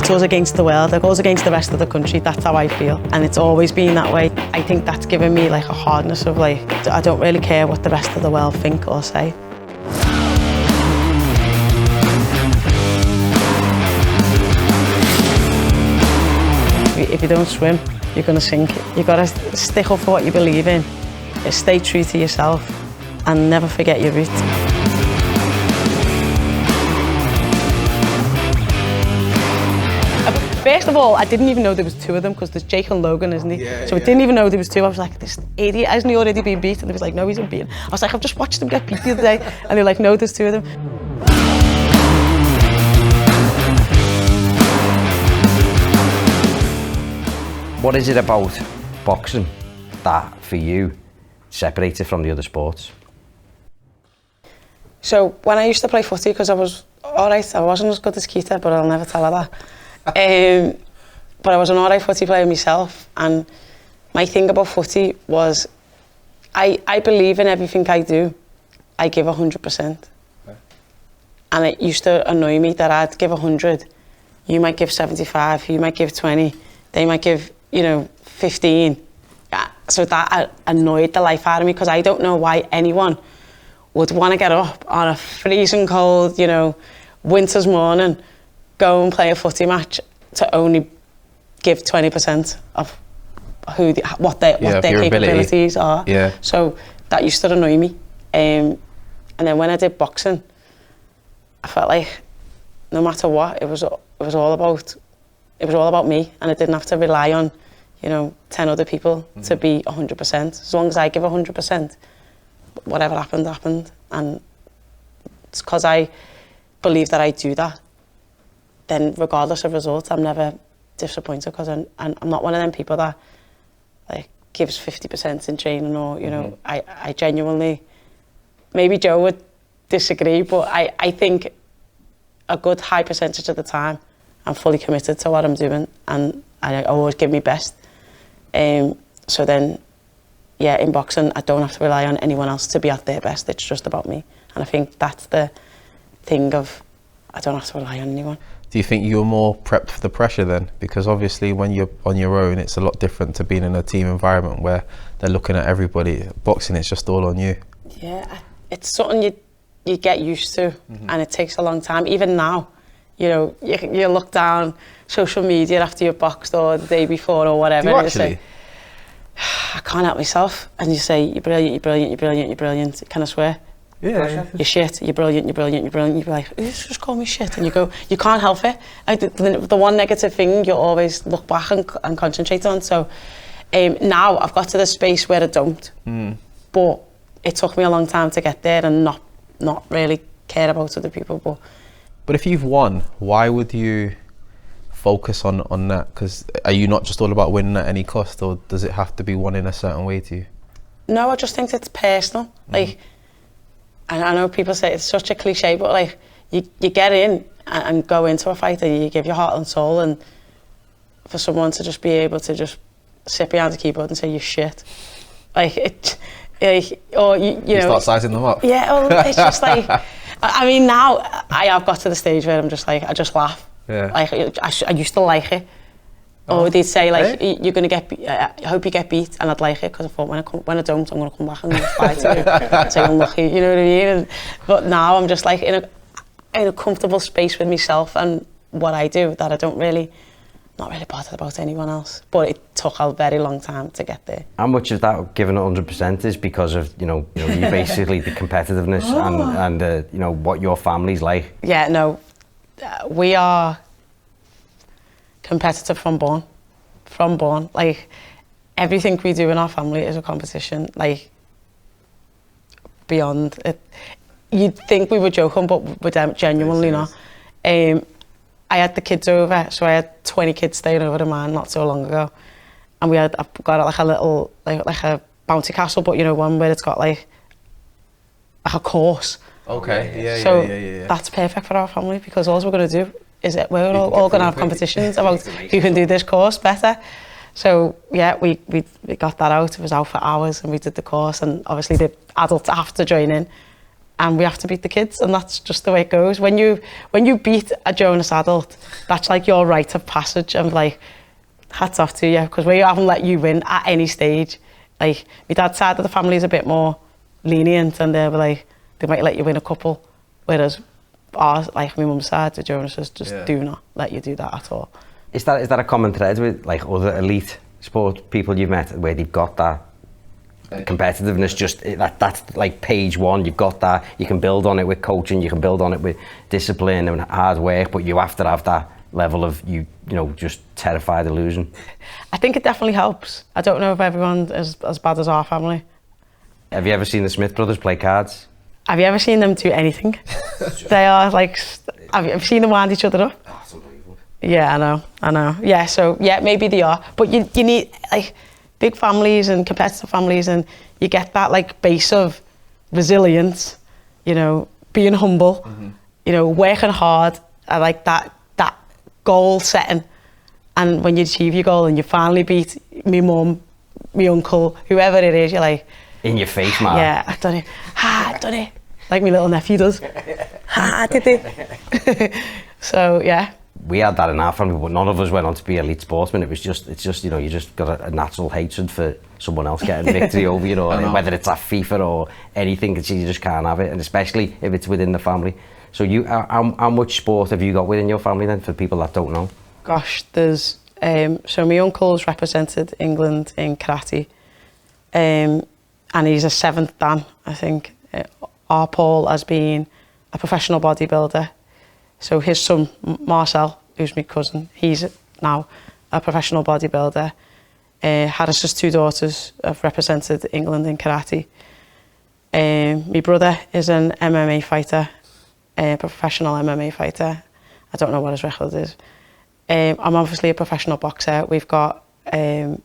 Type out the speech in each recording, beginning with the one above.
goes against the world, it goes against the rest of the country. That's how I feel, and it's always been that way. I think that's given me like a hardness of like, I don't really care what the rest of the world think or say. If you don't swim, you're going to sink. You've got to stick up for what you believe in, stay true to yourself, and never forget your roots. First of all, I didn't even know there was two of them because there's Jake and Logan, isn't he? I didn't even know there was two. I was like, this idiot, hasn't he already been beat? And they was like, no, he's been beaten. I was like, I've just watched him get beat the other day. And they're like, no, there's two of them. What is it about boxing that, for you, separates it from the other sports? So when I used to play footy, because I was alright, I wasn't as good as Keita, but I'll never tell her that. But I was an alright footy player myself, and my thing about footy was I believe in everything I do. I give 100%. Okay. And it used to annoy me that I'd give 100, you might give 75, you might give 20, they might give, 15. So that annoyed the life out of me, because I don't know why anyone would want to get up on a freezing cold, winter's morning, go and play a footy match to only give 20% of what their capabilities are. Yeah. So that used to annoy me. And then when I did boxing, I felt like no matter what, it was all about me, and I didn't have to rely on 10 other people to be 100%. As long as I give 100%, whatever happened. And it's because I believe that I do that, then regardless of results, I'm never disappointed, because I'm not one of them people that like gives 50% in training, or I genuinely, maybe Joe would disagree, but I think a good high percentage of the time I'm fully committed to what I'm doing, and I always give my best. So then, in boxing, I don't have to rely on anyone else to be at their best. It's just about me, and I think that's the thing of, I don't have to rely on anyone. Do you think you're more prepped for the pressure then? Because obviously when you're on your own, it's a lot different to being in a team environment where they're looking at everybody. Boxing, it's just all on you. Yeah, it's something you get used to, and it takes a long time. Even now, you look down social media after you've boxed, or the day before, or whatever. Do you and actually? You say, I can't help myself. And you say, you're brilliant, you're brilliant, you're brilliant, you're brilliant. Can I swear? Yeah. You're shit, you're brilliant, you're brilliant, you're brilliant. You'd be like, who's just called me shit? And you go, you can't help it. Like the one negative thing you always look back and concentrate on. So now I've got to the space where I don't. But it took me a long time to get there, and not really care about other people. But if you've won, why would you focus on that? Because are you not just all about winning at any cost, or does it have to be won in a certain way to you? No, I just think it's personal. Like, and I know people say it's such a cliche, but like you get in and go into a fight, and you give your heart and soul, and for someone to just be able to just sit behind the keyboard and say you're shit, or you start sizing them up. Yeah, well, it's just like, I mean, now I have got to the stage where I'm just like, I just laugh. Yeah. Like I used to like it. Or they'd say like, you're gonna get, I hope you get beat, and I'd like it, because I thought when I don't, I'm gonna come back and fight you and say unlucky, you know what I mean? But now I'm just like in a comfortable space with myself and what I do, that I don't really, not really bothered about anyone else. But it took a very long time to get there. How much of that given 100% is because of you basically the competitiveness and what your family's like? Yeah, no, we are competitive from born. Like, everything we do in our family is a competition, like, beyond it. You'd think we were joking, but we're genuinely not. I had the kids over, so I had 20 kids staying over at mine not so long ago, and I've got like a little like a bouncy castle, but one where it's got like a course. Okay. Yeah. That's perfect for our family, because all we're going to do is we're all going to have competitions about who can do this course better. So yeah, we got that out. It was out for hours, and we did the course, and obviously the adults have to join in. and we have to beat the kids, and that's just the way it goes. When you beat a Jonas adult, that's like your rite of passage, and like, hats off to you, because we haven't let you win at any stage. Like, my dad's side of the family is a bit more lenient, and they might let you win a couple, whereas ours, like my mum's side, the Jonases just do not let you do that at all. Is that a common thread with like other elite sport people you've met, where they've got that competitiveness? Just that's like page one. You've got that. You can build on it with coaching. You can build on it with discipline and hard work. But you have to have that level of you know, just terrified of losing. I think it definitely helps. I don't know if everyone is as bad as our family. Have you ever seen the Smith brothers play cards? Have you ever seen them do anything? They are like, have you ever seen them wind each other up? Oh, it's unbelievable. Yeah, I know. Yeah, so yeah, maybe they are. But you need like big families and competitive families, and you get that like base of resilience, you know, being humble, you know, working hard, like that goal setting. And when you achieve your goal and you finally beat me mum, me uncle, whoever it is, you're like, in your face, man. Yeah, I've done it. I've done it. Like my little nephew does. I did it. So yeah. We had that in our family, but none of us went on to be elite sportsmen. It's just you know, you just got a natural hatred for someone else getting victory over you, or whether it's at FIFA or anything, you just can't have it, and especially if it's within the family. So how much sport have you got within your family then, for people that don't know? Gosh, there's so my uncle's represented England in karate, and he's a 7th Dan, I think. Our Paul has been a professional bodybuilder. So his son, Marcel, who's my cousin, he's now a professional bodybuilder. Harris's 2 daughters have represented England in karate. My brother is an MMA fighter, a professional MMA fighter. I don't know what his record is. I'm obviously a professional boxer. We've got the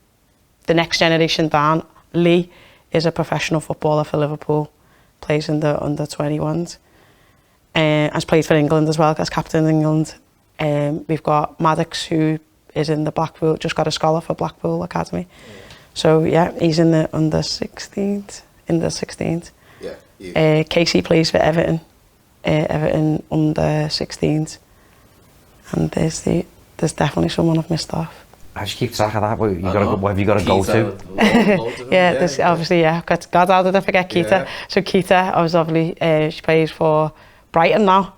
next generation Dan, Lee, is a professional footballer for Liverpool, plays in the under-21s. Has played for England as well, as captain of England. We've got Maddox, who is in the Blackpool, just got a scholar for Blackpool Academy. So yeah, he's in the under-16s. Yeah. Casey plays for Everton, Everton under-16s. And there's definitely someone I've missed off. I just keep track of that. What have you got to go to? Yeah, there's obviously, God, how did I forget Keita? Yeah. So Keita, obviously, she plays for Brighton now,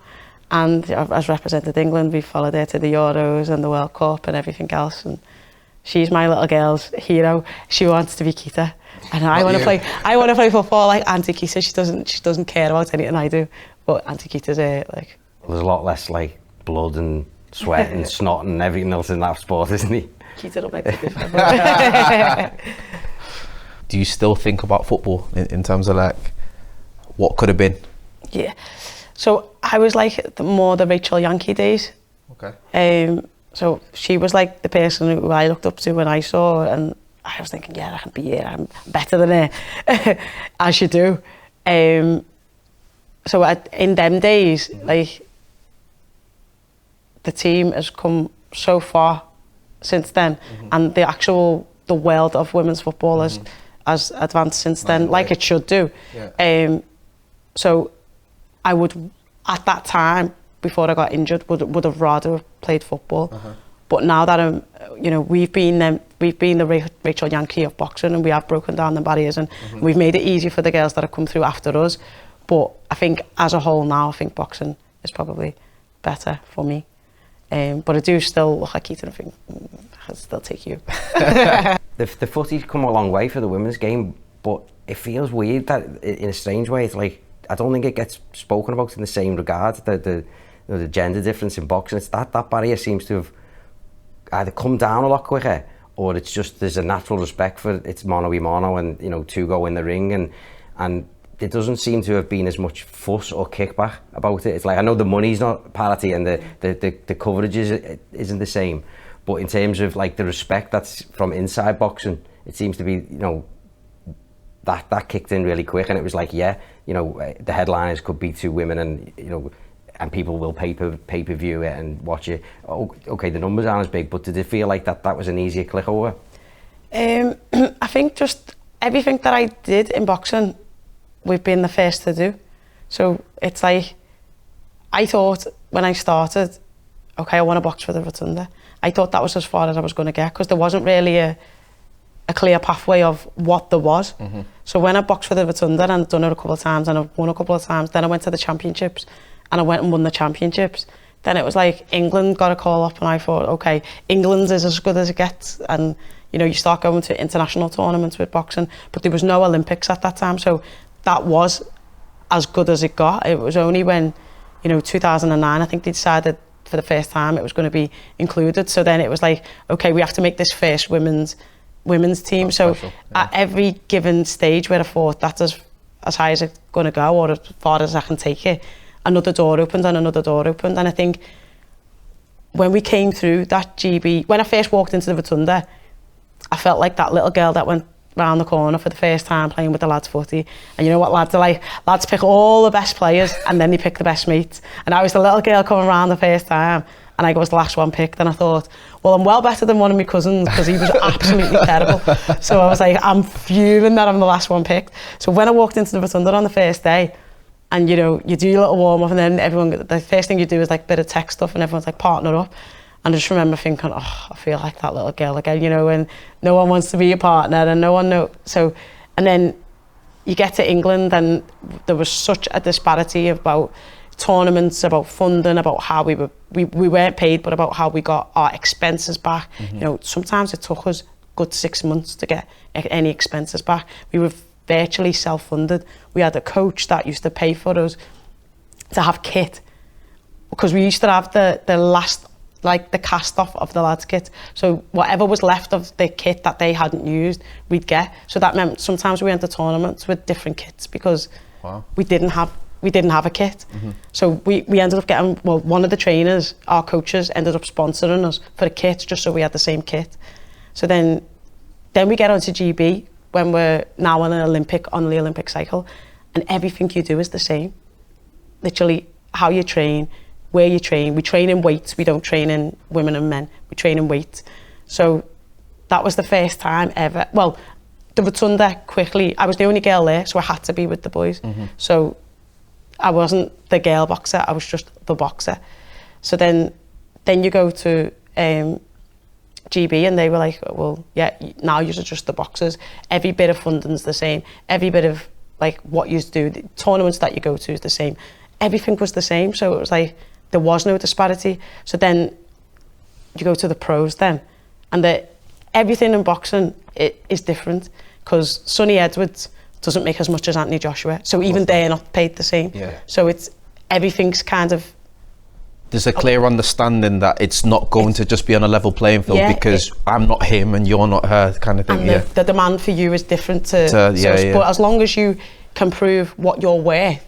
and has represented England. We've followed her to the Euros and the World Cup and everything else, and she's my little girl's hero. She wants to be Keita, and I want to play. I want to play football like Auntie Keita. She doesn't care about anything I do, but Auntie Keita's like. Well, there's a lot less like blood and sweat and snot and everything else in that sport, isn't he? Keita don't make it. Do you still think about football in terms of like what could have been? Yeah. So I was like more the Rachel Yankee days. Okay. So she was like the person who I looked up to when I saw her, and I was thinking, yeah, I can be here. I'm better than her, as you do. So in them days, like the team has come so far since then, and the world of women's football has advanced since then, like it should do. Yeah. So I would, at that time, before I got injured, would have rather played football. But now that I'm, you know, we've been the Rachel Yankee of boxing, and we have broken down the barriers, and we've made it easier for the girls that have come through after us. But I think as a whole now, I think boxing is probably better for me. But I do still look at Keita and think, I'll still take you. The footy's come a long way for the women's game, but it feels weird that, in a strange way, it's like, I don't think it gets spoken about in the same regard, the gender difference in boxing. It's that barrier seems to have either come down a lot quicker, or it's just there's a natural respect for it's mano-a-mano, and you know, 2 go in the ring, and there doesn't seem to have been as much fuss or kickback about it. It's like, I know the money's not parity and the coverage isn't the same, but in terms of like the respect that's from inside boxing, it seems to be, you know, that kicked in really quick, and it was like, yeah, you know, the headliners could be 2 women, and you know, and people will pay-per-view it and watch it. Oh, okay, the numbers aren't as big, but did it feel like that was an easier click over? I think just everything that I did in boxing, we've been the first to do. So it's like, I thought when I started, okay, I want to box for the Rotunda. I thought that was as far as I was going to get, because there wasn't really a clear pathway of what there was. So when I boxed for the Rotunda, and I'd done it a couple of times and I've won a couple of times, then I went to the championships and I went and won the championships. Then it was like England got a call up, and I thought, okay, England is as good as it gets. And, you know, you start going to international tournaments with boxing, but there was no Olympics at that time. So that was as good as it got. It was only when, you know, 2009, I think they decided for the first time it was going to be included. So then it was like, okay, we have to make this first women's team. That's so special, yeah. At every given stage where I thought that's as high as it's going to go, or as far as I can take it, another door opened and another door opened. And I think when we came through that GB, when I first walked into the Rotunda, I felt like that little girl that went round the corner for the first time playing with the lads footy. And you know what lads are like? Lads pick all the best players and then they pick the best mates. And I was the little girl coming round the first time, and I was the last one picked, and I thought, well, I'm well better than one of my cousins, because he was absolutely terrible. So I was like, I'm fuming that I'm the last one picked. So when I walked into the Rotunda on the first day, and you know, you do your little warm up, and then the first thing you do is like a bit of tech stuff, and everyone's like, partner up. And I just remember thinking, oh, I feel like that little girl again, you know, and no one wants to be your partner, and no one knows. So, and then you get to England, and there was such a disparity about tournaments, about funding, about how we weren't paid, but about how we got our expenses back. You know, sometimes it took us good 6 months to get any expenses back. We were virtually self-funded. We had a coach that used to pay for us to have kit, because we used to have the last, like the cast off of the lads kit. So whatever was left of the kit that they hadn't used, we'd get. So that meant sometimes we went to tournaments with different kits, because we didn't have a kit. So we ended up getting, well, one of the trainers, our coaches, ended up sponsoring us for a kit, just so we had the same kit. So then we get onto GB, when we're now on the Olympic cycle, and everything you do is the same. Literally, how you train, where you train. We train in weights, we don't train in women and men, we train in weight. So that was the first time ever. Well, the Rotunda, quickly, I was the only girl there, so I had to be with the boys. So I wasn't the girl boxer, I was just the boxer. So then you go to GB, and they were like, well, yeah, now you're just the boxers. Every bit of funding's the same. Every bit of like what you do, the tournaments that you go to is the same. Everything was the same. So it was like, there was no disparity. So then you go to the pros then, and everything in boxing is different, because Sonny Edwards doesn't make as much as Anthony Joshua. So even they're not paid the same. Yeah. So everything's kind of, there's a clear understanding that it's not going to just be on a level playing field, because I'm not him and you're not her, kind of thing. And the demand for you is different but as long as you can prove what you're worth,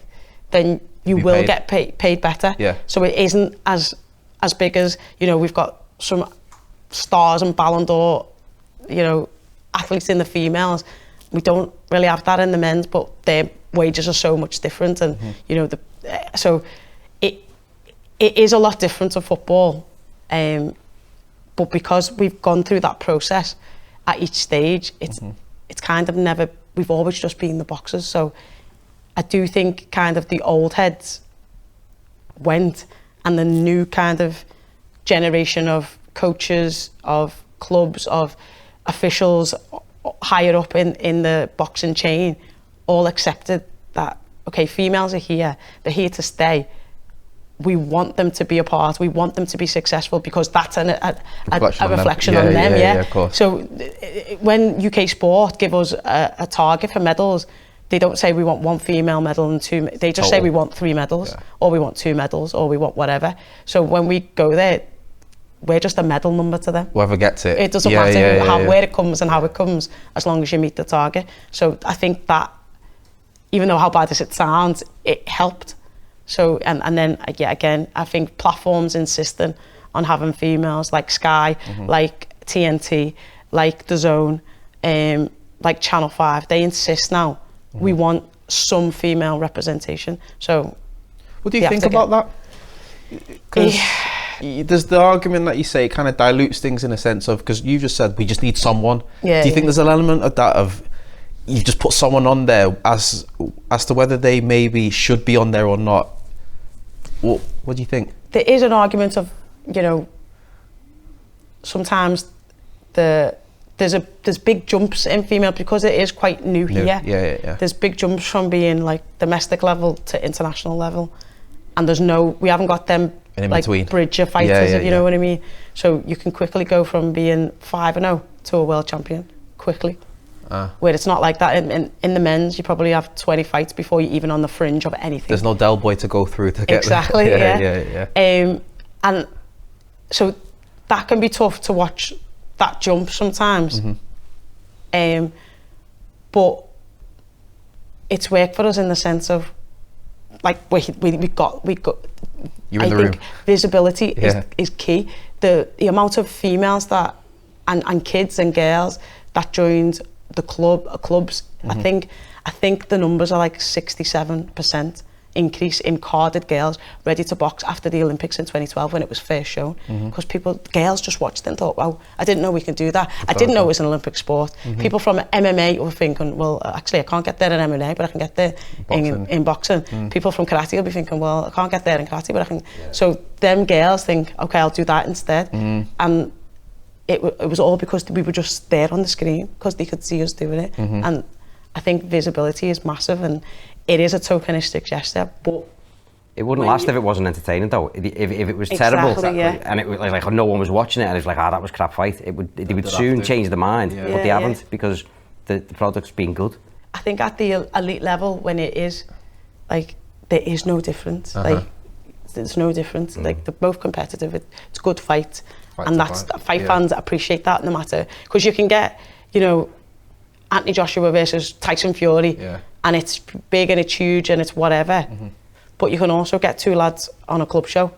then you will get paid better. So it isn't as big as, you know, we've got some stars and Ballon d'Or, you know, athletes in the females. We don't really have that in the men's, but their wages are so much different, and you know, so it is a lot different to football, but because we've gone through that process at each stage, it's kind of never, we've always just been the boxers. So I do think kind of the old heads went, and the new kind of generation of coaches, of clubs, of officials higher up in the boxing chain all accepted that, okay, females are here, they're here to stay. We want them to be a part, we want them to be successful, because that's a reflection on them. Yeah, of course. So when UK Sport give us a target for medals, they don't say we want 1 female medal and 2, they just say we want 3 medals, or we want 2 medals, or we want whatever. So when we go there, we're just a medal number to them. Whoever gets it. It doesn't matter where it comes and how it comes, as long as you meet the target. So I think that, even though how bad as it sounds, it helped. So, and then, again, I think platforms insisting on having females, like Sky, like TNT, like DAZN, like Channel 5, they insist now, we want some female representation. So, what do you think about that? Because there's the argument that you say it kind of dilutes things in a sense of, because you just said we just need someone. Do you think there's an element of that, of you've just put someone on there as to whether they maybe should be on there or not. What do you think? There is an argument of, sometimes there's big jumps in female because it is quite new here. Yeah. There's big jumps from being like domestic level to international level, and we haven't got them in like between bridger fighters, if you know what I mean. So you can quickly go from being 5-0 to a world champion quickly. Where it's not like that in the men's. You probably have 20 fights before you're even on the fringe of anything. There's no Del Boy to go through to get exactly. Yeah. And so that can be tough to watch that jump sometimes. But it's worked for us in the sense of like we got. You're in the room. Visibility is key. The amount of females that and kids and girls that joined the clubs. I think the numbers are like 67% increase in carded girls ready to box after the Olympics in 2012 when it was first shown, because girls just watched it and thought, wow, I didn't know we could do that. I didn't know it was an Olympic sport. People from MMA were thinking, well, actually I can't get there in MMA, but I can get there in boxing. People from karate will be thinking, well, I can't get there in karate, but I can. So them girls think, okay, I'll do that instead. And it was all because we were just there on the screen because they could see us doing it. And I think visibility is massive, and it is a tokenistic gesture, but it wouldn't last if it wasn't entertaining though. If it was terrible and it was like no one was watching it and it's like, that was crap fight, they would soon change their mind, but they haven't, because the product's been good. I think at the elite level, when it is like, there is no difference. Like there's no difference. Like they're both competitive. It's a good fight and that's fight fans appreciate that, no matter, because you can get Anthony Joshua versus Tyson Fury, and it's big and it's huge and it's whatever. But you can also get two lads on a club show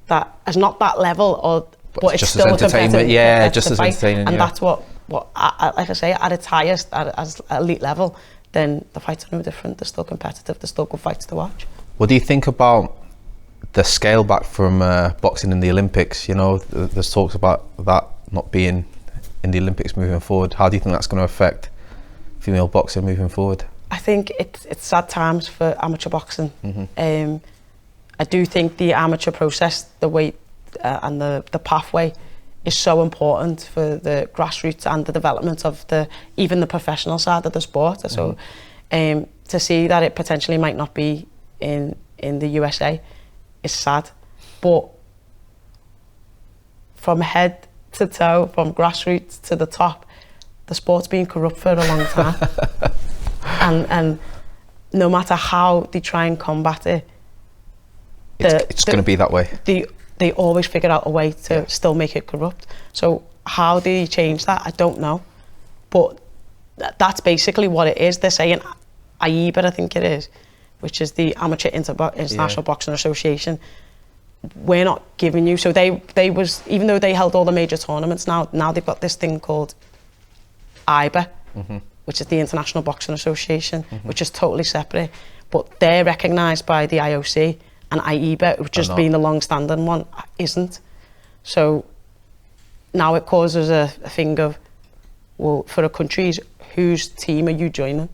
that is not that level, but it's still entertainment. Yeah, just as entertaining. And that's what like I say, at its highest, at elite level, then the fights are no different. They're still competitive. They're still good fights to watch. What do you think about the scale back from boxing in the Olympics? There's talks about that not being in the Olympics moving forward. How do you think that's going to affect female boxing moving forward? I think it's sad times for amateur boxing. I do think the amateur process, the way and the pathway is so important for the grassroots and the development of even the professional side of the sport. So to see that it potentially might not be in the USA is sad, but from head to toe, from grassroots to the top, the sport's been corrupt for a long time. and no matter how they try and combat it, it's going to be that way. They always figure out a way to still make it corrupt. So how do you change that? I don't know. But that's basically what it is. They're saying AIBA, I think it is, which is the Amateur International Boxing Association. We're not giving you. So they was, even though they held all the major tournaments, now they've got this thing called AIBA, which is the International Boxing Association, which is totally separate. But they're recognised by the IOC, and AIBA, which just being the long-standing one, isn't. So now it causes a thing of, well, for a country, whose team are you joining?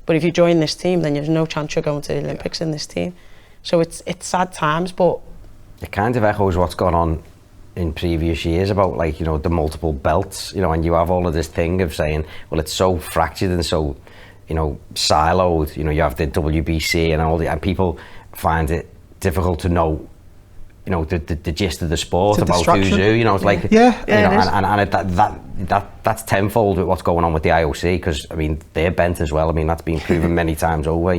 But if you join this team, then there's no chance you're going to the Olympics in this team. So it's sad times, but it kind of echoes what's gone on in previous years about, like, the multiple belts, and you have all of this thing of saying, well, it's so fractured and so, siloed. You have the WBC and all and people find it difficult to know, the gist of the sport, about who's who. It's like, that's tenfold with what's going on with the IOC, because they're bent as well. That's been proven many times over.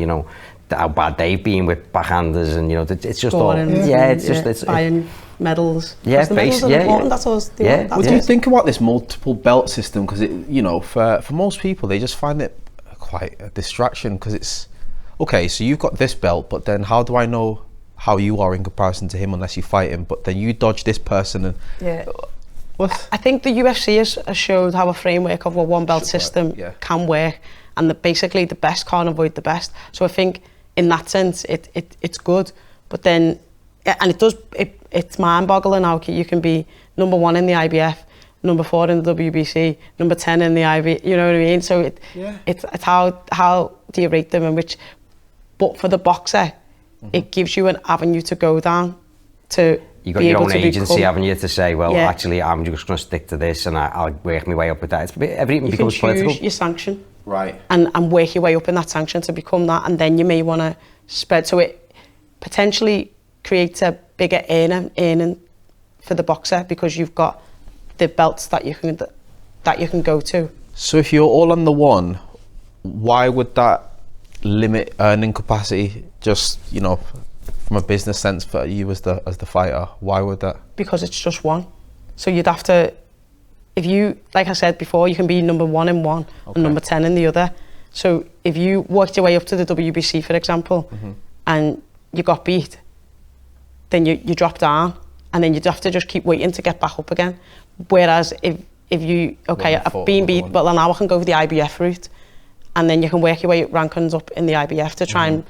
How bad they've been with backhanders, and it's just boring, all it's buying medals. That's all. What do you think about this multiple belt system? Because for most people, they just find it quite a distraction, because it's okay, so you've got this belt, but then how do I know how you are in comparison to him unless you fight him? But then you dodge this person and I think the UFC has showed how a framework of a one belt system can work, and basically the best can't avoid the best. So I think in that sense it's good, but then it's mind-boggling how you can be number one in the IBF, number 4 in the WBC, number 10 in the IB, you know what I mean? So it's how do you rate them and which, but for the boxer, it gives you an avenue to go down to you got your own agency, haven't you, to say, well, actually, I'm just going to stick to this and I'll work my way up with that. Everything becomes political. You can choose your sanction. Right. And work your way up in that sanction to become that, and then you may want to spread. So it potentially creates a bigger earning for the boxer because you've got the belts that you can go to. So if you're all on the one, why would that limit earning capacity? Just, you know, from a business sense for you as the fighter, why would that? Because it's just one. So you'd have to, if you, like I said before, you can be number 1 in one and number 10 in the other. So if you worked your way up to the WBC, for example, and you got beat, then you drop down, and then you'd have to just keep waiting to get back up again. Whereas if you, I've been beat, but now I can go the IBF route, and then you can work your way rankings up in the IBF to try and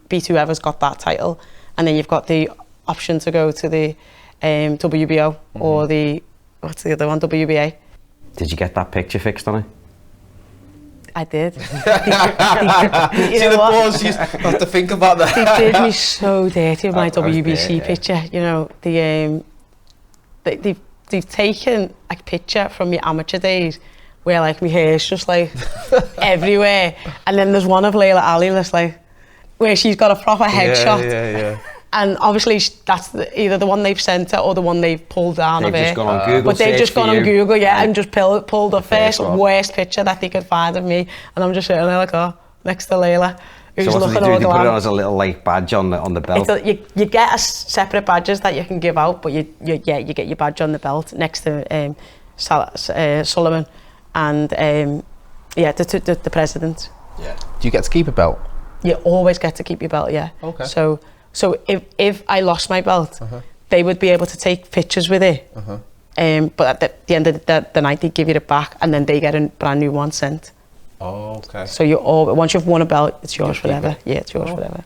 beat whoever's got that title, and then you've got the option to go to the WBO or the, what's the other one, WBA. Did you get that picture fixed on it? I did. See the pause, you have to think about that. They did me so dirty with my WBC picture. You know, they've taken a picture from my amateur days where like my hair's just like everywhere, and then there's one of Layla Ali that's like where she's got a proper headshot. Yeah. And obviously that's either the one they've sent her or the one they've pulled down of her. They've just gone on Google. But they've just gone on Google, and just pulled the first worst picture that they could find of me, and I'm just sitting there like, oh, next to Layla. So what do they do? They put it on as a little like badge on the belt. You get separate badges that you can give out, but you get your badge on the belt next to Sullivan and the president. Yeah. Do you get to keep a belt? You always get to keep your belt. Yeah. Okay. So if I lost my belt, they would be able to take pictures with it. But at the end of the night, they give you it back, and then they get a brand new one sent. Oh, okay. So once you've won a belt, it's yours forever. Yeah, it's yours forever.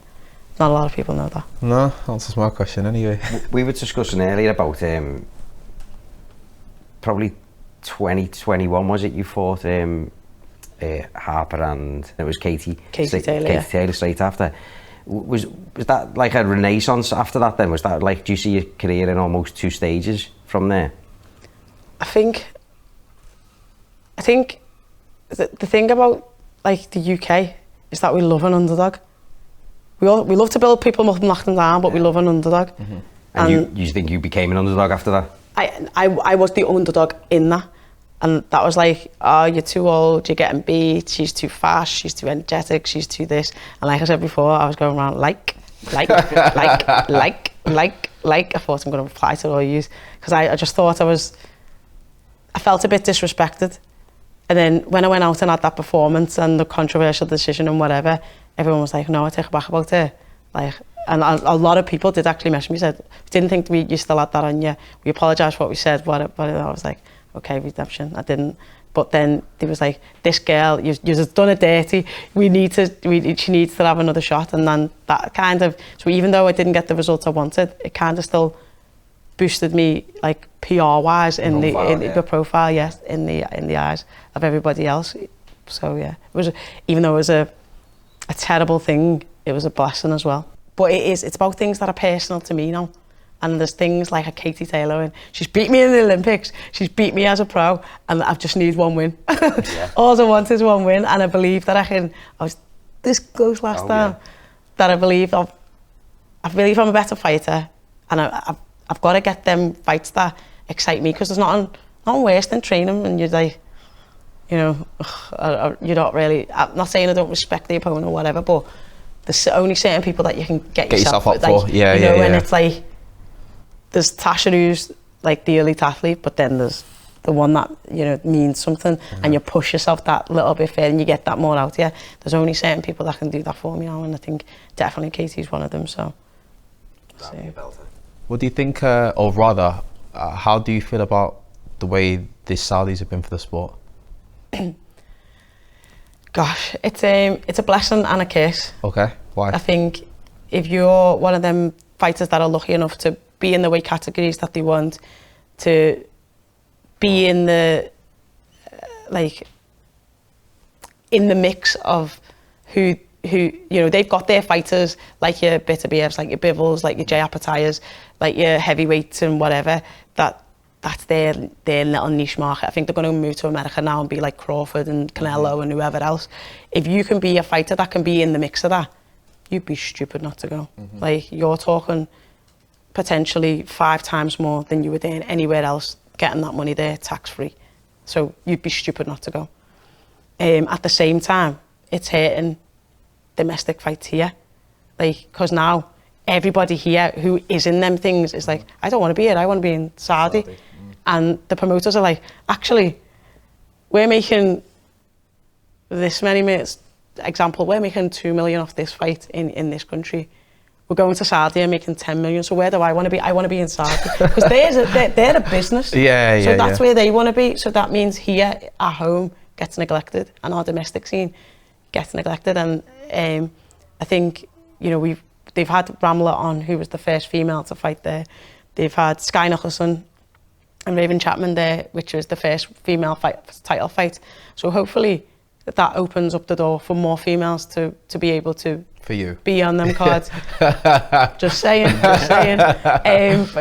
Not a lot of people know that. No, answers my question anyway. We were discussing earlier about probably 2021, was it? You fought Harper and it was Katie Taylor straight after. Was that like a renaissance after that then? Was that like, do you see your career in almost 2 stages from there? I think the thing about like the UK is that we love an underdog. We love to build people up and knock them down, but we love an underdog. And you think you became an underdog after that? I was the underdog in that. And that was like, oh, you're too old, you're getting beat, she's too fast, she's too energetic, she's too this. And like I said before, I was going around like. I thought I'm going to reply to all yous. Because I just thought I felt a bit disrespected. And then when I went out and had that performance and the controversial decision and whatever, everyone was like, no, I take it back about it. Like, and a lot of people did actually message me, said, didn't think you still had that on you. We apologise for what we said, but I was like, okay, redemption. I didn't. But then there was like, this girl, you've just done it dirty. She needs to have another shot. And then that kind of, so even though I didn't get the results I wanted, it kind of still boosted me like PR-wise in the profile, yes, in the eyes of everybody else. So yeah, it was, even though it was a terrible thing, it was a blessing as well. But it's about things that are personal to me now. And there's things like a Katie Taylor, and she's beat me in the Olympics, she's beat me as a pro, and I just need one win. All I want is one win, and I believe that I was this close last time, that I believe I'm a better fighter, and I've got to get them fights that excite me, because there's nothing worse than training and you're like, you know, you're not really, I'm not saying I don't respect the opponent or whatever, but there's only certain people that you can get yourself up for. And it's like, there's Tasha, who's like the elite athlete, but then there's the one that, you know, means something, and you push yourself that little bit further and you get that more out. Yeah, there's only certain people that can do that for me now, and I think definitely Katie's one of them. So, what do you think, or rather, how do you feel about the way the Saudis have been for the sport? Gosh, it's a blessing and a curse. Okay, why? I think if you're one of them fighters that are lucky enough to be in the weight categories that they want, to be in the like in the mix of who they've got their fighters like your Bitterbeers, like your Bivels, like your Jay Apatayas, like your heavyweights and whatever. That's their little niche market. I think they're going to move to America now and be like Crawford and Canelo and whoever else. If you can be a fighter that can be in the mix of that, you'd be stupid not to go. Like, you're talking potentially 5 times more than you would earn anywhere else, getting that money there tax free. So you'd be stupid not to go. At the same time, it's hurting domestic fights here, like, because now everybody here who is in them things is like, I don't want to be here, I want to be in Saudi. And the promoters are like, actually, we're making this many minutes, example, we're making 2 million off this fight in this country. We're going to Saudi and making 10 million. So where do I want to be? I want to be in Saudi. Because they're a business. So that's where they want to be. So that means here at home gets neglected and our domestic scene gets neglected. And I think, they've had Ramla on, who was the first female to fight there. They've had Sky Nicholson and Raven Chapman there, which was the first female title fight. So hopefully that opens up the door for more females to be able to be on them cards. just saying.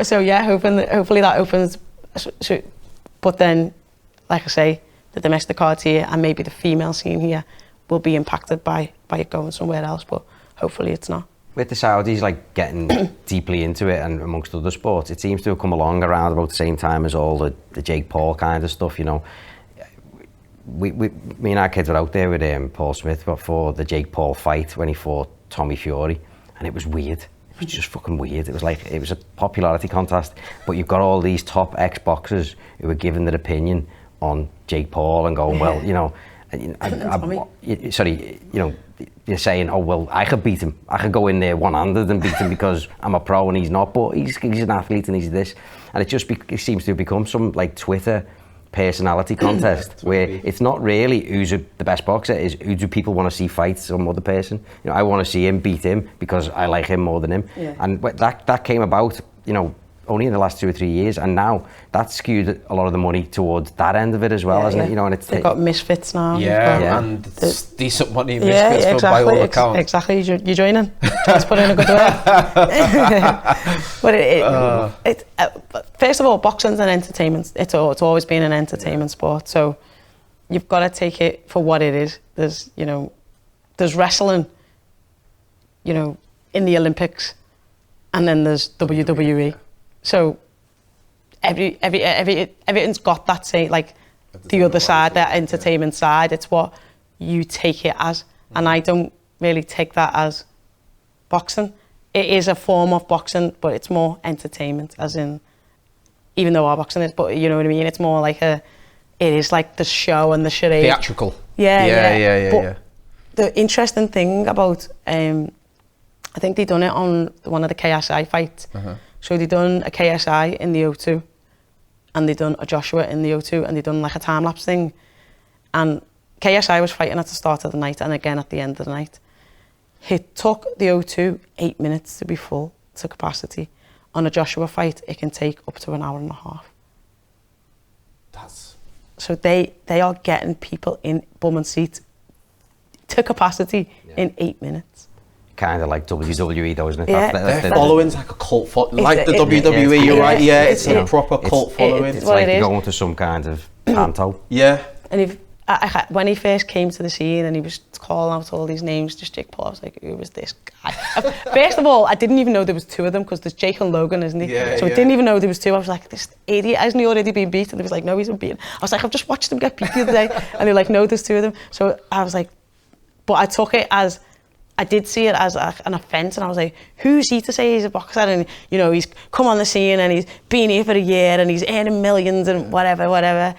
So yeah, hopefully that opens. But then, like I say, the domestic cards here and maybe the female scene here will be impacted by it going somewhere else. But hopefully it's not. With the Saudis like getting deeply into it and amongst other sports, it seems to have come along around about the same time as all the Jake Paul kind of stuff, me and our kids were out there with Paul Smith before the Jake Paul fight when he fought Tommy Fury, and it was weird. It was just fucking weird. It was a popularity contest, but you've got all these top ex-boxers who were giving their opinion on Jake Paul and going, well, you're saying, oh, well, I could beat him. I could go in there one-handed and beat him because I'm a pro and he's not, but he's an athlete and he's this. And it seems to have become some like Twitter personality contest where it's not really who's the best boxer, is who do people want to see fight some other person. I want to see him beat him because I like him more than him. Yeah. And that came about, only in the last 2 or 3 years, and now that's skewed a lot of the money towards that end of it as well, hasn't it? And they've got misfits now. And decent money misfits by all accounts. Exactly, you're joining. Just put in a good word. But first of all, boxing's an entertainment. It's always been an entertainment sport. So you've got to take it for what it is. There's wrestling, in the Olympics, and then there's WWE. So everything's got that same, like the other side, that entertainment side. It's what you take it as, and I don't really take that as boxing. It is a form of boxing, but it's more entertainment, as in, even though our boxing is, but you know what I mean. It's more like it is like the show and the charade. Theatrical. Yeah. The interesting thing about, I think they done it on one of the KSI fights. So they done a KSI in the O2, and they done a Joshua in the O2, and they done like a time lapse thing. And KSI was fighting at the start of the night and again at the end of the night. It took the O2 8 minutes to be full to capacity. On a Joshua fight, it can take up to 1.5 hours. So they are getting people in bum and seats to capacity in 8 minutes. Kind of like WWE, though, isn't it? Yeah. Their following's like a cult following, like the WWE, you're right, it's a proper cult following. It's like going to some kind of panto. Yeah. And when he first came to the scene and he was calling out all these names, just Jake Paul, I was like, who was this guy? First of all, I didn't even know there was 2 of them, because there's Jake and Logan, isn't he? I didn't even know there was 2. I was like, this idiot, hasn't he already been beat? And he was like, no, he's been beaten. I was like, I've just watched him get beat the other day. And they were like, no, there's 2 of them. So I was like, but I took it as, I did see it as an offence, and I was like, who's he to say he's a boxer? And he's come on the scene and he's been here for a year and he's earning millions and whatever.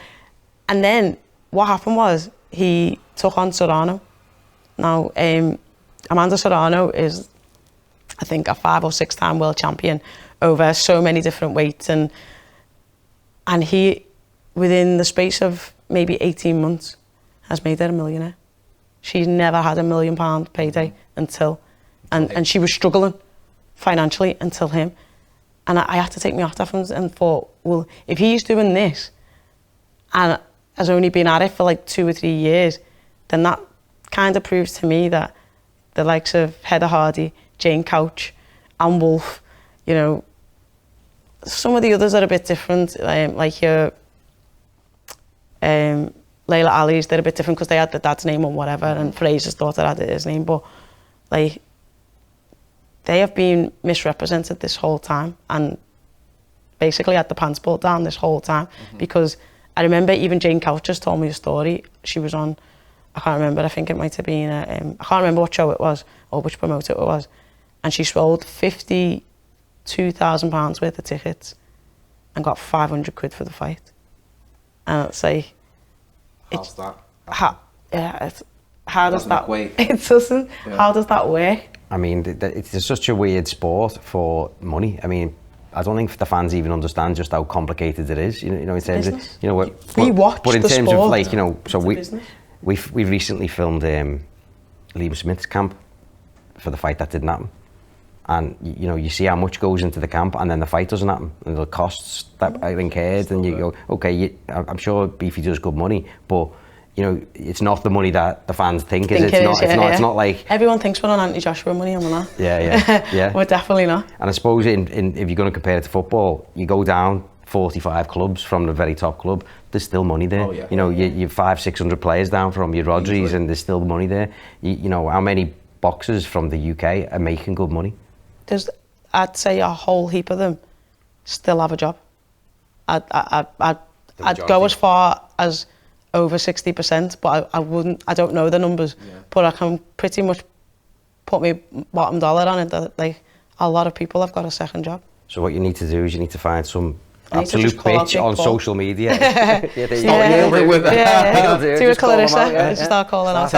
And then what happened was he took on Serrano. Now, Amanda Serrano is, I think, a 5 or 6 time world champion over so many different weights, and he, within the space of maybe 18 months, has made her a millionaire. She's never had £1 million payday until, and she was struggling financially until him. And I had to take my hat off and thought, well, if he's doing this, and has only been at it for like 2 or 3 years, then that kind of proves to me that the likes of Heather Hardy, Jane Couch, and Wolf, you know, some of the others are a bit different, like your Layla Ali's, they're a bit different because they had the dad's name or whatever, and Fraser's daughter had his name, but like, they have been misrepresented this whole time and basically had the pants pulled down this whole time, because I remember even Jane Couch just told me a story. She was on, I can't remember, I think it might have been, I can't remember what show it was or which promoter it was, and she sold £52,000 worth of tickets and got 500 quid for the fight. And it's like, How's that? How does that equate. It doesn't. Yeah. How does that work? I mean, it's such a weird sport for money. I mean, I don't think the fans even understand just how complicated it is. You know, in terms of, you know, we watch but in the terms sport. of like, you know, so we've recently filmed Liam Smith's camp for the fight that didn't happen. And you know, you see how much goes into the camp, and then the fight doesn't happen, and the costs that are incurred, and you go, okay, I'm sure Beefy does good money, but you know, it's not the money that the fans think is. It's not like everyone thinks we're on anti-Joshua money, and we're not. Yeah. We're definitely not. And I suppose if you're going to compare it to football, you go down 45 clubs from the very top club, there's still money there. You know, you're 500-600 players down from your Rodris, and there's still money there. You know, how many boxers from the UK are making good money? I'd say a whole heap of them still have a job. I'd go as far as over 60%, but I don't know the numbers, but I can pretty much put my bottom dollar on it that like a lot of people have got a second job. So what you need to do is you need to find some absolute bitch on social media. Do a Clarissa, start calling out.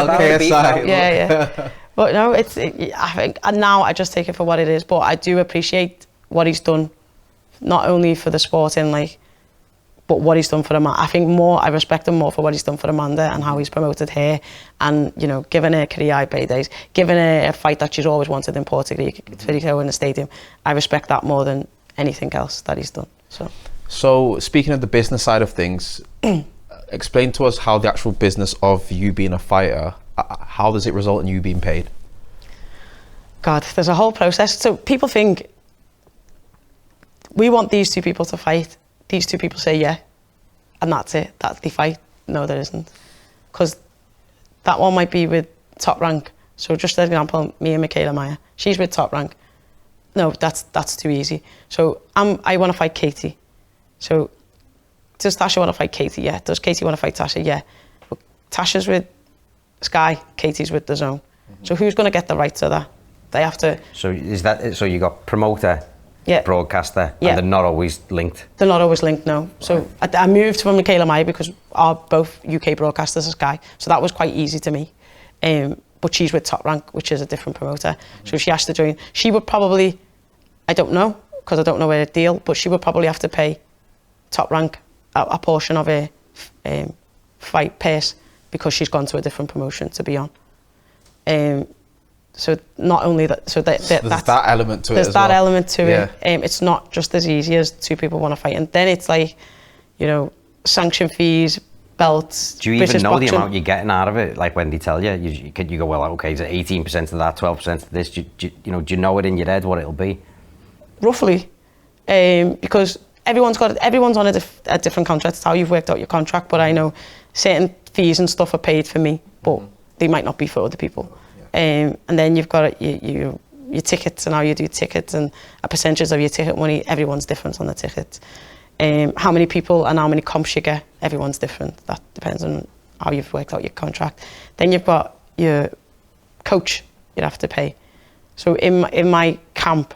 Yeah. But no, I think, and now I just take it for what it is, but I do appreciate what he's done, not only for the sport and like, but what he's done for Amanda. I think I respect him more for what he's done for Amanda and how he's promoted her, and you know, given her career paydays, given her a fight that she's always wanted in Portugal in the stadium. I respect that more than anything else that he's done. So speaking of the business side of things, explain to us how the actual business of you being a fighter, how does it result in you being paid? God, there's a whole process. So people think, we want these two people to fight. These two people say yeah, and that's it. That's the fight. No, there isn't. Because that one might be with Top Rank. So just an example, me and Michaela Meyer. She's with Top Rank. No, that's too easy. So I want to fight Katie. So does Tasha want to fight Katie? Yeah. Does Katie want to fight Tasha? Yeah. But Tasha's with Sky, Katie's with the Zone. So who's going to get the rights of that? They have to. So is that so? You got promoter, broadcaster, and they're not always linked. They're not always linked, no. So I moved from Michaela Meyer because both UK broadcasters are Sky, so that was quite easy to me. But she's with Top Rank, which is a different promoter. So she has to join. She would probably, I don't know, because I don't know her deal, but she would probably have to pay Top Rank a portion of her fight purse because she's gone to a different promotion to be on. So not only that, so there's that element to it. There's that element to it. It's not just as easy as two people want to fight, and then it's like, you know, sanction fees, belts. Do you even know the amount you're getting out of it? Like when they tell you, you go, well, okay, is it 18% of that, 12% of this? Do you know it in your head what it'll be? Roughly, because everyone's on a different contract. It's how you've worked out your contract, but I know certain fees and stuff are paid for me, but they might not be for other people. And then you've got your tickets and how you do tickets and a percentage of your ticket money. Everyone's different on the tickets. How many people and how many comps you get, everyone's different. That depends on how you've worked out your contract. Then you've got your coach you'd have to pay. So in my camp,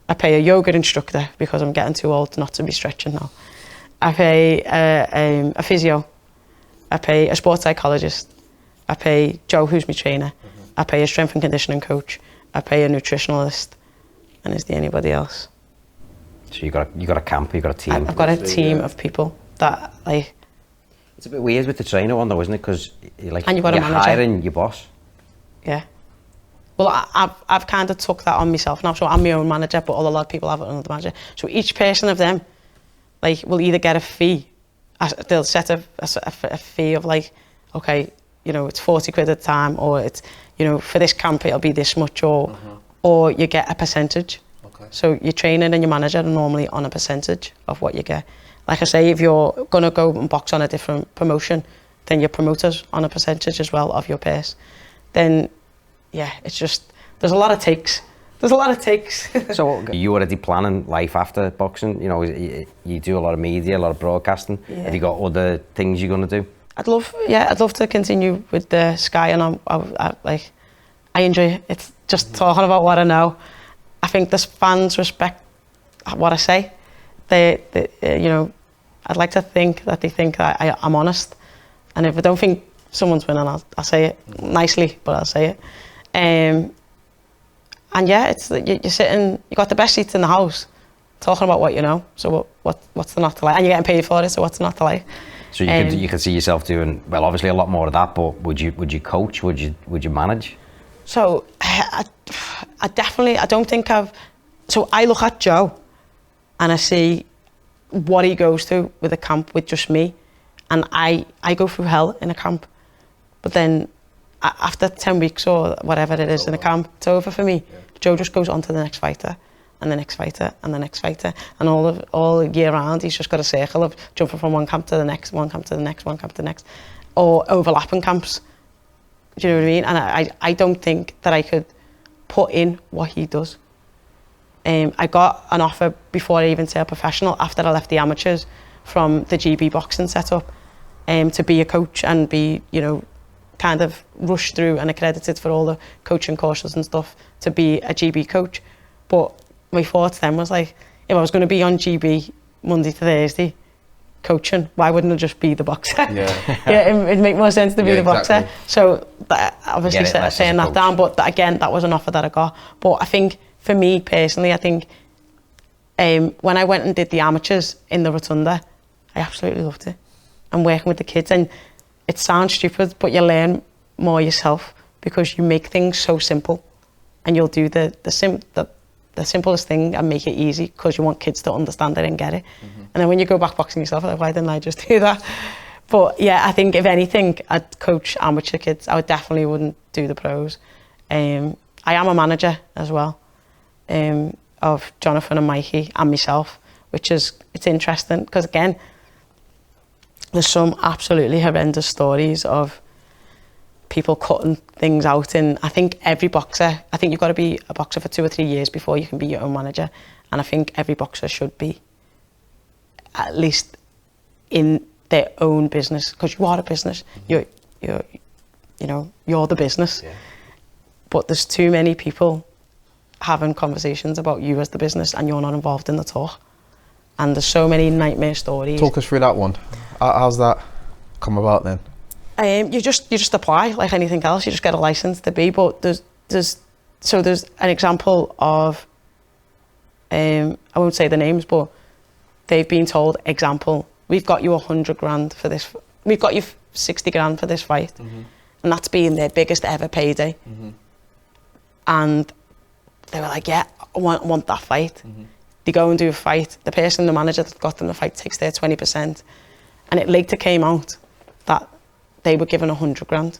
I pay a yoga instructor because I'm getting too old not to be stretching now. I pay a physio. I pay a sports psychologist. I pay Joe, who's my trainer. I pay a strength and conditioning coach. I pay a nutritionalist. And is there anybody else? So you got a camp, you got a team. I've got a team of people that like. It's a bit weird with the trainer one though, isn't it? Because you're manager. hiring your boss. Yeah. Well, I've kind of took that on myself now. So I'm my own manager, but a lot of people have another manager. So each person of them, like, will either get a fee they'll set a fee of like, okay, you know, it's 40 quid at a time, or it's, you know, for this camp it'll be this much, or you get a percentage. Okay. So your trainer and your manager are normally on a percentage of what you get. Like I say, if you're gonna go and box on a different promotion, then your promoter's on a percentage as well of your purse. Then, yeah, it's just, there's a lot of takes. There's a lot of takes. So you already planning life after boxing? You know, you do a lot of media, a lot of broadcasting. Yeah. Have you got other things you're going to do? I'd love to continue with the Sky, and I enjoy it. It's just talking about what I know. I think the fans respect what I say. They you know, I'd like to think that they think that I'm honest, and if I don't think someone's winning, I'll say it nicely, but I'll say it. And yeah, it's you're sitting, you got the best seats in the house, talking about what you know. So what's there not to like? And you're getting paid for it, so what's there not to like? So you could see yourself doing, well, obviously a lot more of that, but would you coach? Would you manage? So I definitely, I don't think so I look at Joe and I see what he goes through with a camp with just me, and I go through hell in a camp, but then after 10 weeks or whatever it is in a camp, it's over for me. Yeah. Joe just goes on to the next fighter, and the next fighter, and the next fighter, and all year round he's just got a circle of jumping from one camp to the next, one camp to the next, one camp to the next, or overlapping camps. Do you know what I mean? And I don't think that I could put in what he does. I got an offer before I even turned professional, after I left the amateurs, from the GB boxing setup, to be a coach and be, you know, kind of rushed through and accredited for all the coaching courses and stuff to be a GB coach. But my thoughts then was like, if I was going to be on GB Monday to Thursday coaching, why wouldn't I just be the boxer? Yeah, yeah, it'd make more sense to be the boxer. Exactly. So obviously saying that down, but again, that was an offer that I got. But I think for me personally, I think when I went and did the amateurs in the Rotunda, I absolutely loved it. And working with the kids, and it sounds stupid, but you learn more yourself because you make things so simple, and you'll do the simplest thing and make it easy because you want kids to understand it and get it. And then when you go back boxing yourself, like, why didn't I just do that? But yeah, I think if anything, I'd coach amateur kids. I definitely wouldn't do the pros. I am a manager as well, of Jonathan and Mikey and myself, it's interesting because again, there's some absolutely horrendous stories of people cutting things out. And I think every boxer, I think you've got to be a boxer for 2 or 3 years before you can be your own manager. And I think every boxer should be at least in their own business, because you are a business. You're the business. Yeah. But there's too many people having conversations about you as the business and you're not involved in the talk. And there's so many nightmare stories. Talk us through that one. How's that come about then? You just apply like anything else. You just get a license to be. But there's an example of I won't say the names, but they've been told, example, we've got you 100 grand for this. We've got you 60 grand for this fight, and that's been their biggest ever payday. And they were like, yeah, I want that fight. They go and do a fight. The person, the manager that got them the fight, takes their 20%. And it later came out that they were given 100 grand.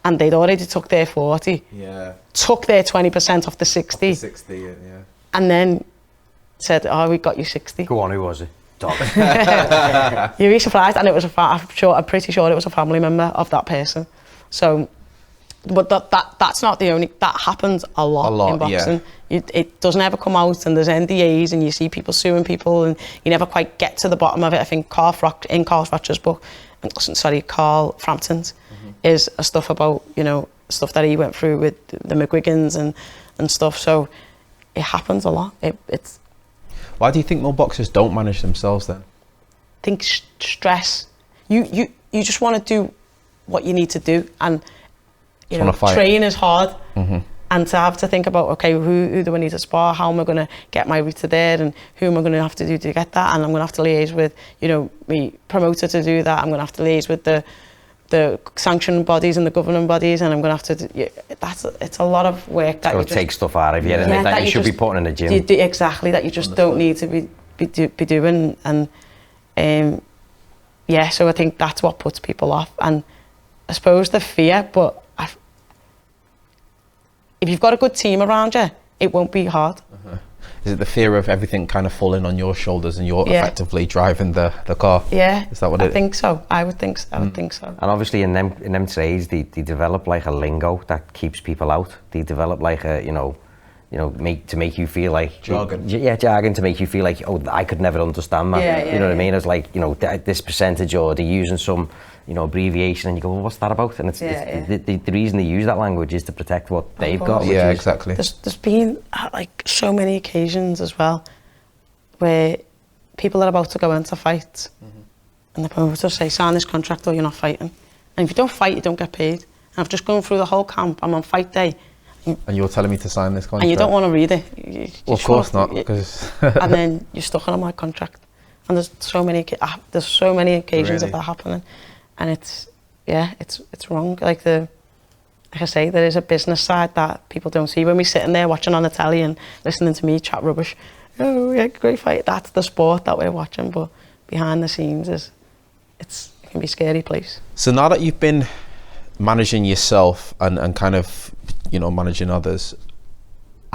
And they'd already took their 40. Yeah. Took their 20% off the 60. 60, yeah. And then said, oh, we got you 60. Go on, who was it? You'd be surprised. And it was I'm pretty sure it was a family member of that person. So, but that's not the only, that happens a lot in boxing. Yeah. It doesn't ever come out, and there's NDAs, and you see people suing people, and you never quite get to the bottom of it. I think Carl Fracture's book, Carl Frampton's, is a stuff about, you know, stuff that he went through with the McGuigans and stuff. So it happens a lot. It's. Why do you think more boxers don't manage themselves then? I think stress. You just want to do what you need to do, and you know, train is hard, and to have to think about, okay, who do I need to spar? How am I going to get my route to there? And who am I going to have to do to get that? And I'm going to have to liaise with, you know, me promoter to do that. I'm going to have to liaise with the sanction bodies and the governing bodies, and I'm going to have to. It's a lot of work that you just take stuff out of you, that you should be putting in the gym. Exactly, that you just don't need to be doing, and Yeah, so I think that's what puts people off, and I suppose the fear, but if you've got a good team around you, it won't be hard. Is it the fear of everything kind of falling on your shoulders and you're effectively driving the car? Yeah, is that what I think so. I would think so. I would think so. And obviously in them trades, they develop like a lingo that keeps people out. They develop like a, to make you feel like jargon. Jargon to make you feel like, oh, I could never understand that. You know what I mean? It's like, this percentage, or they're using some, abbreviation, and you go, well, what's that about? And it's the reason they use that language is to protect what they've got. Yeah, exactly. There's been like so many occasions as well where people are about to go into fights, and the promoter say, sign this contract or you're not fighting. And if you don't fight, you don't get paid. And I've just gone through the whole camp. I'm on fight day. And you're telling me to sign this contract? And you don't want to read it. Well, of course not, because... And then you're stuck on my contract. And there's so many occasions of that happening. And it's wrong. Like I say, there is a business side that people don't see. When we're sitting there watching on the telly and listening to me chat rubbish, oh yeah, great fight, that's the sport that we're watching. But behind the scenes, it can be a scary place. So now that you've been managing yourself and kind of, managing others,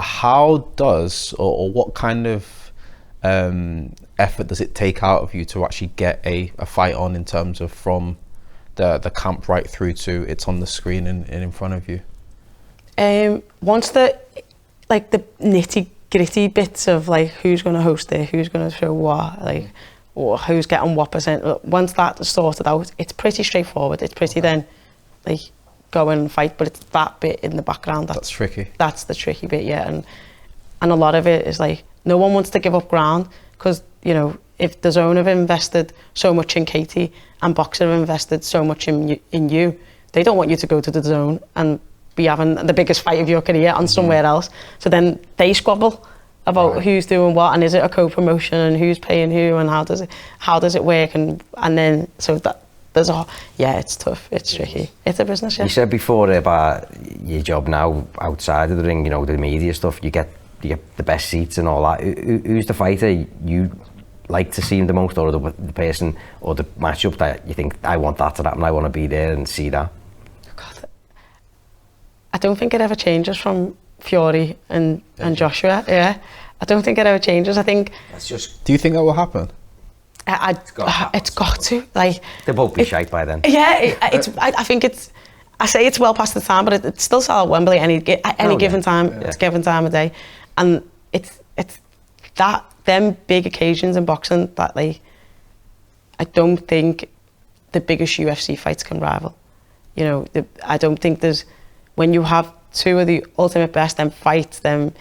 how does, or what kind of effort does it take out of you to actually get a fight on, in terms of from the camp right through to it's on the screen and in front of you? Once the nitty gritty bits of like who's going to host it, who's going to show what, like, or who's getting what percent, once that's sorted out, it's pretty straightforward. It's pretty then like go and fight, but it's that bit in the background that's tricky. That's the tricky bit, yeah. And a lot of it is like no one wants to give up ground, because if the zone have invested so much in Katie and boxing have invested so much in you, they don't want you to go to the zone and be having the biggest fight of your career on somewhere else. So then they squabble about who's doing what, and is it a co-promotion, and who's paying who, and how does it work, and then so that there's it's tough, it's tricky, it's a business. You said before about your job now outside of the ring, the media stuff, you get the best seats and all that. Who's the fighter you like to see the most, or the person or the matchup that you think, I want that to happen, I want to be there and see that? God, I don't think it ever changes from Fury and Joshua. I don't think it ever changes. I think that's just... Do you think that will happen? It's got to. Like, they won't be shite by then. Yeah, I think it's... I say it's well past the time, but it's still sell at Wembley any given time. It's given time of day, and it's that them big occasions in boxing that like I don't think the biggest UFC fights can rival. I don't think there's, when you have two of the ultimate best, them fights, them,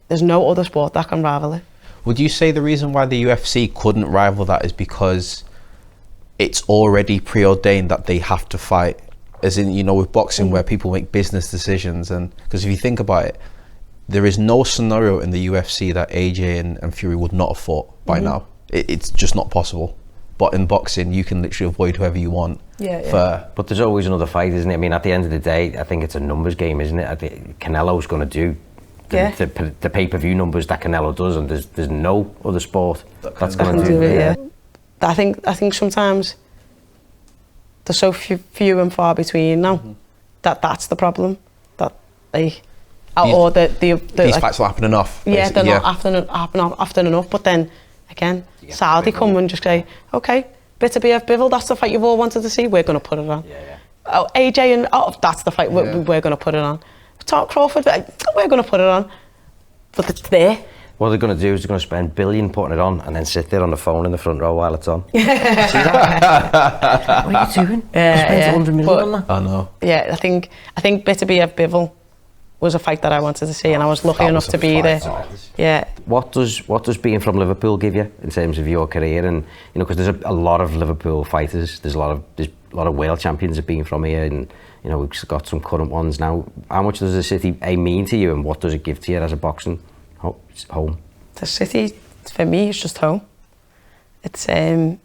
there's no other sport that can rival it. Would you say the reason why the UFC couldn't rival that is because it's already preordained that they have to fight? As in, with boxing where people make business decisions, and because if you think about it, there is no scenario in the UFC that AJ and Fury would not have fought by now. It's just not possible. But in boxing, you can literally avoid whoever you want. But there's always another fight, isn't it? I mean, at the end of the day, I think it's a numbers game, isn't it? Canelo's going to do the pay-per-view numbers that Canelo does, and there's no other sport that's going to do it. I think sometimes there's so few and far between now that's the problem. That these fights don't happen enough. Yeah, they're not happen often enough. But then again, Saudi come and just say, okay, Bitterbeer Bivol, that's the fight you've all wanted to see. We're going to put it on. Oh, AJ and that's the fight we're going to put it on. Talk Crawford, we're going to put it on. But it's there. What they're going to do is they're going to spend $1 billion putting it on, and then sit there on the phone in the front row while it's on. See that? What are you doing? Spent $100 million on that. I know. Yeah, I think Bitterbeer Bivol was a fight that I wanted to see, and I was lucky enough to be there. Yeah. What does being from Liverpool give you in terms of your career? And because there's a lot of Liverpool fighters, there's a lot of world champions have been from here, and we've got some current ones now. How much does the city mean to you, and what does it give to you as a boxing home? The city, for me, is just home. It's I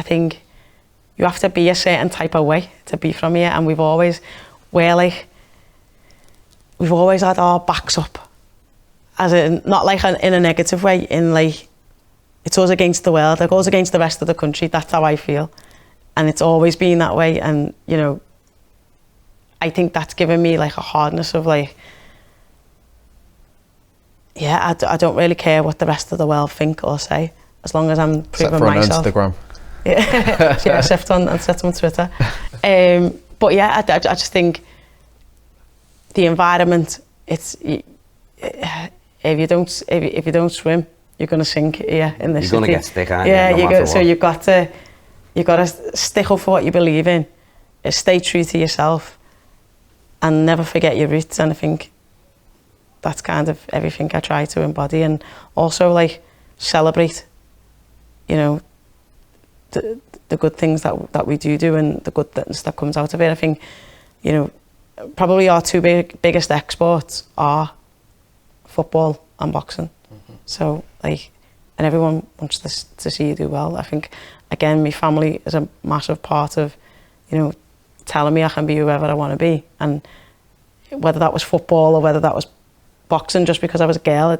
think you have to be a certain type of way to be from here, and we've always had our backs up, as in not like in a negative way, in like it's us against the world, it goes against the rest of the country. That's how I feel, and it's always been that way. And you know, I think that's given me like a hardness of like, yeah, I don't really care what the rest of the world think or say, as long as I'm proving myself. Except for on Instagram. Yeah, except on Twitter. But yeah, I just think the environment. It's if you don't swim, you're gonna sink here in this city. You're gonna get stick, aren't yeah, you? No so you've got to stick up for what you believe in, stay true to yourself, and never forget your roots. And I think that's kind of everything I try to embody, and also like celebrate, you know, the good things that we do and the good things that comes out of it. I think, you know, probably our two biggest exports are football and boxing. So like, and everyone wants to see you do well. I think, again, my family is a massive part of, you know, telling me I can be whoever I want to be. And whether that was football or whether that was boxing, just because I was a girl,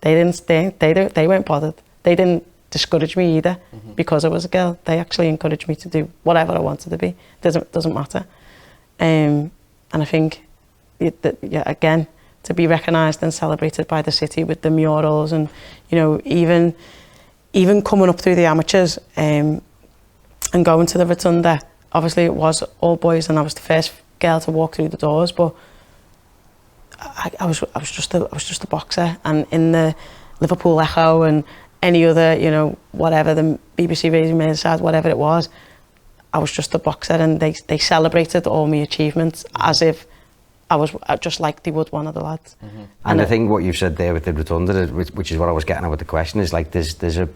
they weren't bothered. They didn't discourage me either because I was a girl. They actually encouraged me to do whatever I wanted to be. Doesn't matter. And I think, yeah, again, to be recognised and celebrated by the city with the murals, and you know, even coming up through the amateurs and going to the rotunda. Obviously, it was all boys, and I was the first girl to walk through the doors. But I was just a boxer, and in the Liverpool Echo and any other, you know, whatever, the BBC Radio Merseyside, whatever it was, I was just a boxer, and they celebrated all my achievements as if I was just like they would one of the lads. And I think what you've said there with the rotunda, which is what I was getting at with the question, is like there's a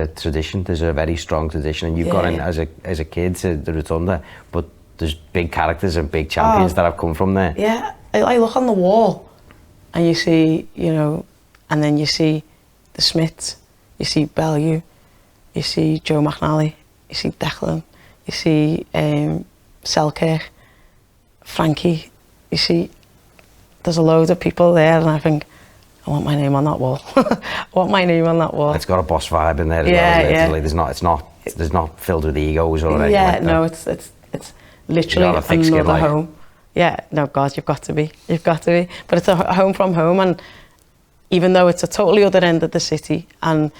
tradition, there's a very strong tradition, and you've got in as a kid to the rotunda, but there's big characters and big champions that have come from there. Yeah, I look on the wall and you see, you know, and then you see the Smiths, you see Bellew, you see Joe McNally, you see Declan, you see Selkirk, Frankie, you see, there's a load of people there, and I think, I want my name on that wall. I want my name on that wall. It's got a boss vibe in there as well, isn't it? Like, there's not filled with egos or anything like that. No, it's literally another home. Yeah, no, God, you've got to be. But it's a home from home, and even though it's a totally other end of the city, and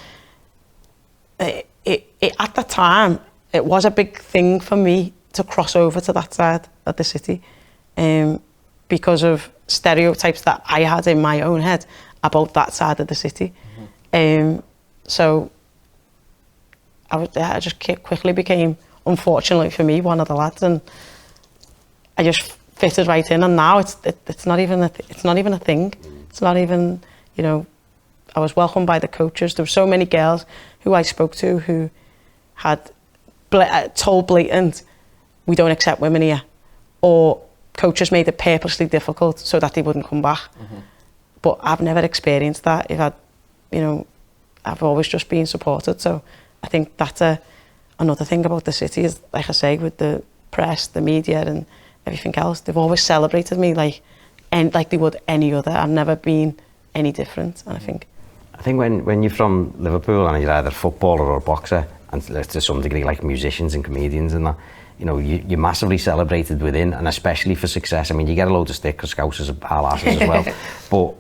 it at the time, it was a big thing for me to cross over to that side of the city, because of stereotypes that I had in my own head about that side of the city. So I just quickly became, unfortunately for me, one of the lads, and I just fitted right in. And now it's not even a thing. It's not even, you know, I was welcomed by the coaches. There were so many girls who I spoke to who had told blatant, we don't accept women here, or coaches made it purposely difficult so that they wouldn't come back. But I've never experienced that. I've always just been supported. So I think that's another thing about the city is, like I say, with the press, the media and everything else, they've always celebrated me like they would any other. I've never been any different. And I think when you're from Liverpool and you're either a footballer or a boxer, and to some degree like musicians and comedians and that, you know, you're massively celebrated within, and especially for success. I mean, you get a load of stick because Scousers are asses as well. But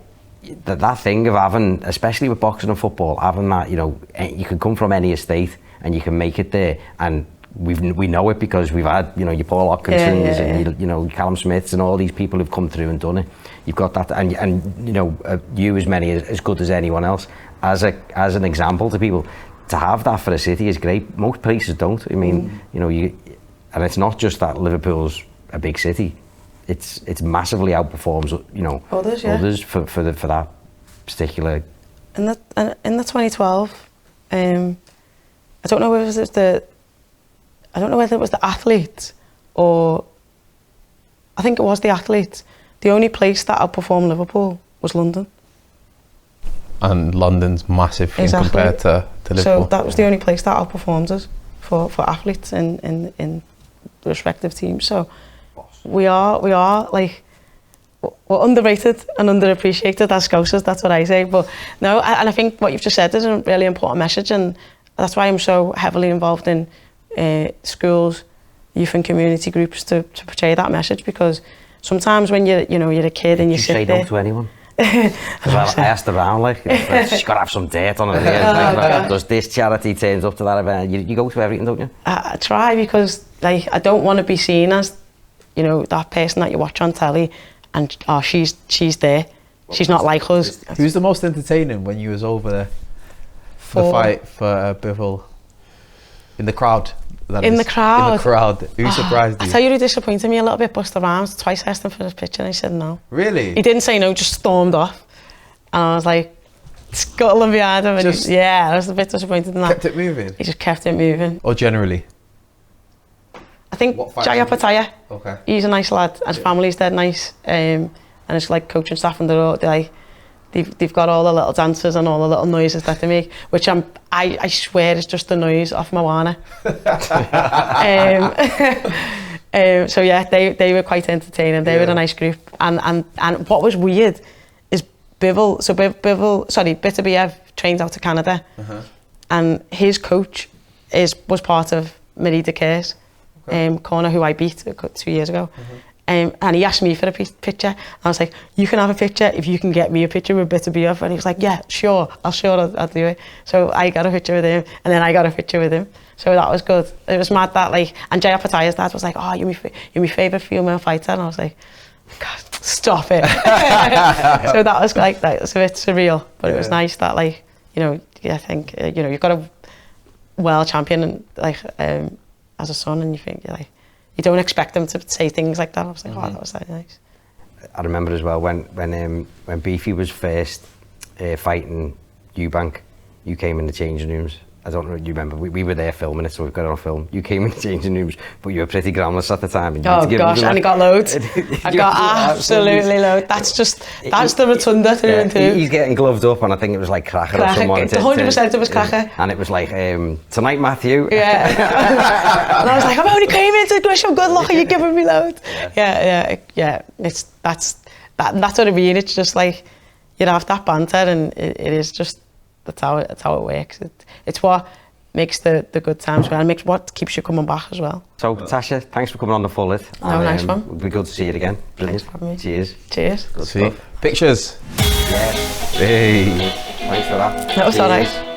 that thing of having, especially with boxing and football, having that, you know, you can come from any estate and you can make it there. And we know it because we've had, you know, your Paul Hodkinsons and you know, Callum Smiths and all these people who've come through and done it. You've got that, and you know, you as good as anyone else as an example to people. To have that for a city is great. Most places don't. I mean, you know, and it's not just that Liverpool's a big city. It's massively outperforms, you know, others for that particular. In the 2012, I don't know whether it was the athletes or I think it was the athletes. The only place that outperformed Liverpool was London. And London's massive compared to Liverpool. So that was the only place that outperformed us for athletes in the respective teams. So we are like, we're underrated and underappreciated as Scousers, that's what I say. But no, and I think what you've just said is a really important message, and that's why I'm so heavily involved in schools, youth and community groups to portray that message, because sometimes when you're a kid and you sit there... Did you say no to anyone? Because I asked around, like, she's got to have some dirt on her head. Does this charity turns up to that event? You go to everything, don't you? I try, because like I don't want to be seen as, that person that you watch on telly and, she's there. She's not like us. Who's the most entertaining when you was over there? The fight for Bivol? In the crowd? In the crowd? In the crowd. Who surprised you? I tell you who disappointed me a little bit, Buster Rhymes. Twice I asked him for his picture and he said no. Really? He didn't say no, just stormed off. And I was like, scuttling behind him. And I was a bit disappointed in that. Kept it moving? He just kept it moving. Or generally? I think Jaya Pataya. Okay. He's a nice lad. His family's dead nice. And it's like coaching staff, and they've got all the little dances and all the little noises that they make, which I swear is just the noise off Moana. So yeah, they were quite entertaining. They were a nice group. And what was weird is Bitterbiev trained out to Canada, and his coach was part of Marie de Kerr's corner, who I beat 2 years ago. And he asked me for a picture. I was like, you can have a picture if you can get me a picture with Bitterbiev. And he was like, yeah, sure, I'll do it. So I got a picture with him, and then I got a picture with him. So that was good. It was mad that, like, and Jaya Pataya's dad was like, oh, you're my favourite female fighter. And I was like, God, stop it. So that was like, that was a bit surreal, but it was nice that, like, I think, you've got a world champion, and like, as a son, and you think, you don't expect them to say things like that. I was like, oh, that was so nice. I remember as well when Beefy was first fighting Eubank, you came in the changing rooms. I don't know if you remember, we were there filming it, so we've got it on film. You came in the changing rooms, but you were pretty glamorous at the time. And oh gosh, and he got loads. I got absolutely loads. That's the rotunda through and through. He's getting gloved up, and I think it was like Cracker or someone. 100% it was Cracker. And it was like, tonight, Matthew. Yeah. And I was like, I've only came in to wish him good luck, and you're giving me loads. Yeah. That's what I mean. It's just like, you have that banter, and it is just, that's how it works. It's what makes the good times well, and makes what keeps you coming back as well. So, Tasha, thanks for coming on the Full It. Nice one. It'll be good to see you again. Brilliant. Thanks for having me. Cheers. Cheers. Good stuff. Pictures. Yeah. Hey. Thanks for that. That was all right.